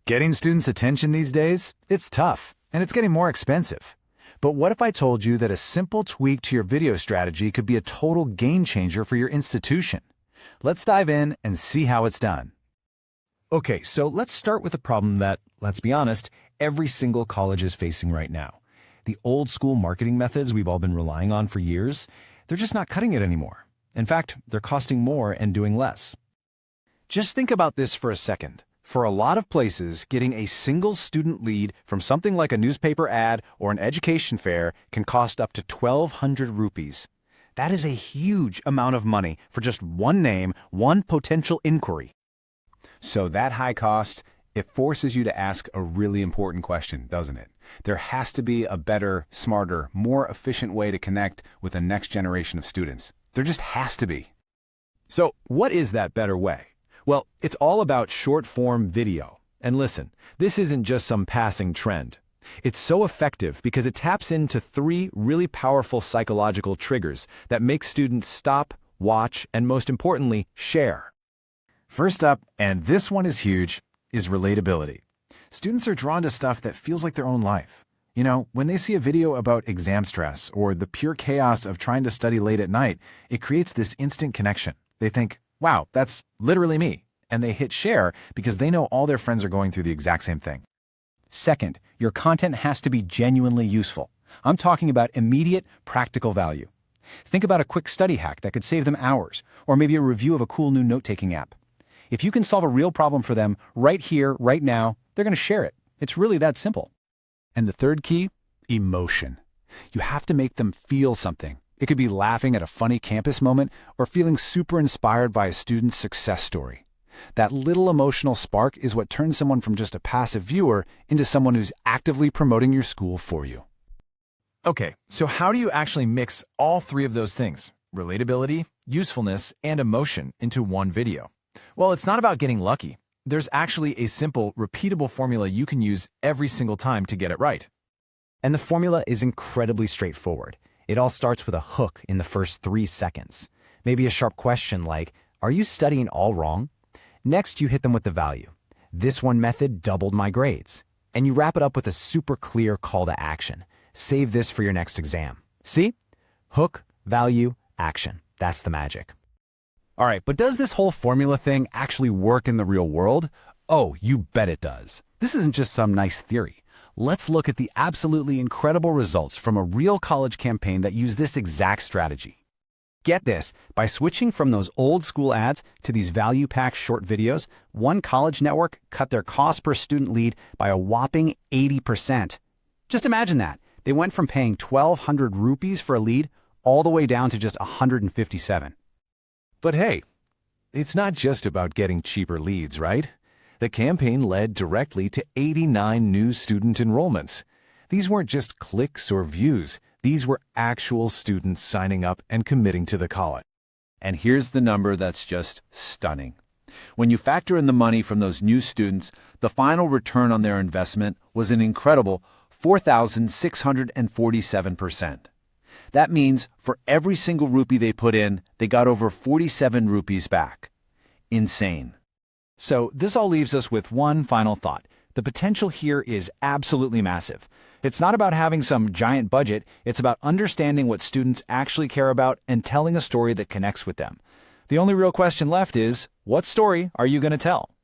Getting students' attention these days, it's tough, and it's getting more expensive. But what if I told you that a simple tweak to your video strategy could be a total game changer for your institution? Let's dive in and see how it's done. Okay, so let's start with a problem that, let's be honest, every single college is facing right now. The old school marketing methods we've all been relying on for years, they're just not cutting it anymore. In fact, they're costing more and doing less. Just think about this for a second. For a lot of places, getting a single student lead from something like a newspaper ad or an education fair can cost up to 1,200 rupees. That is a huge amount of money for just one name, one potential inquiry. So that high cost, it forces you to ask a really important question, doesn't it? There has to be a better, smarter, more efficient way to connect with the next generation of students. There just has to be. So what is that better way? Well, it's all about short-form video. And listen, this isn't just some passing trend. It's so effective because it taps into 3 really powerful psychological triggers that make students stop, watch, and most importantly, share. First up, and this one is huge, is relatability. Students are drawn to stuff that feels like their own life. You know, when they see a video about exam stress or the pure chaos of trying to study late at night, it creates this instant connection. They think, wow, that's literally me. And they hit share because they know all their friends are going through the exact same thing. Second, your content has to be genuinely useful. I'm talking about immediate, practical value. Think about a quick study hack that could save them hours, or maybe a review of a cool new note-taking app. If you can solve a real problem for them right here, right now, they're going to share it. It's really that simple. And the third key, emotion. You have to make them feel something. It could be laughing at a funny campus moment or feeling super inspired by a student's success story. That little emotional spark is what turns someone from just a passive viewer into someone who's actively promoting your school for you. Okay, so how do you actually mix all 3 of those things, relatability, usefulness, and emotion, into one video? Well, it's not about getting lucky. There's actually a simple, repeatable formula you can use every single time to get it right. And the formula is incredibly straightforward. It all starts with a hook in the first 3 seconds. Maybe a sharp question like, "Are you studying all wrong?" Next, you hit them with the value. "This one method doubled my grades." And you wrap it up with a super clear call to action. "Save this for your next exam." See? Hook, value, action. That's the magic. All right, but does this whole formula thing actually work in the real world? Oh, you bet it does. This isn't just some nice theory. Let's look at the absolutely incredible results from a real college campaign that used this exact strategy. Get this, by switching from those old school ads to these value-packed short videos, one college network cut their cost per student lead by a whopping 80%. Just imagine that. They went from paying 1,200 rupees for a lead all the way down to just 157. But hey, it's not just about getting cheaper leads, right? The campaign led directly to 89 new student enrollments. These weren't just clicks or views. These were actual students signing up and committing to the college. And here's the number that's just stunning. When you factor in the money from those new students, the final return on their investment was an incredible 4,647%. That means for every single rupee they put in, they got over 47 rupees back. Insane. So this all leaves us with one final thought. The potential here is absolutely massive. It's not about having some giant budget, it's about understanding what students actually care about and telling a story that connects with them. The only real question left is, what story are you going to tell?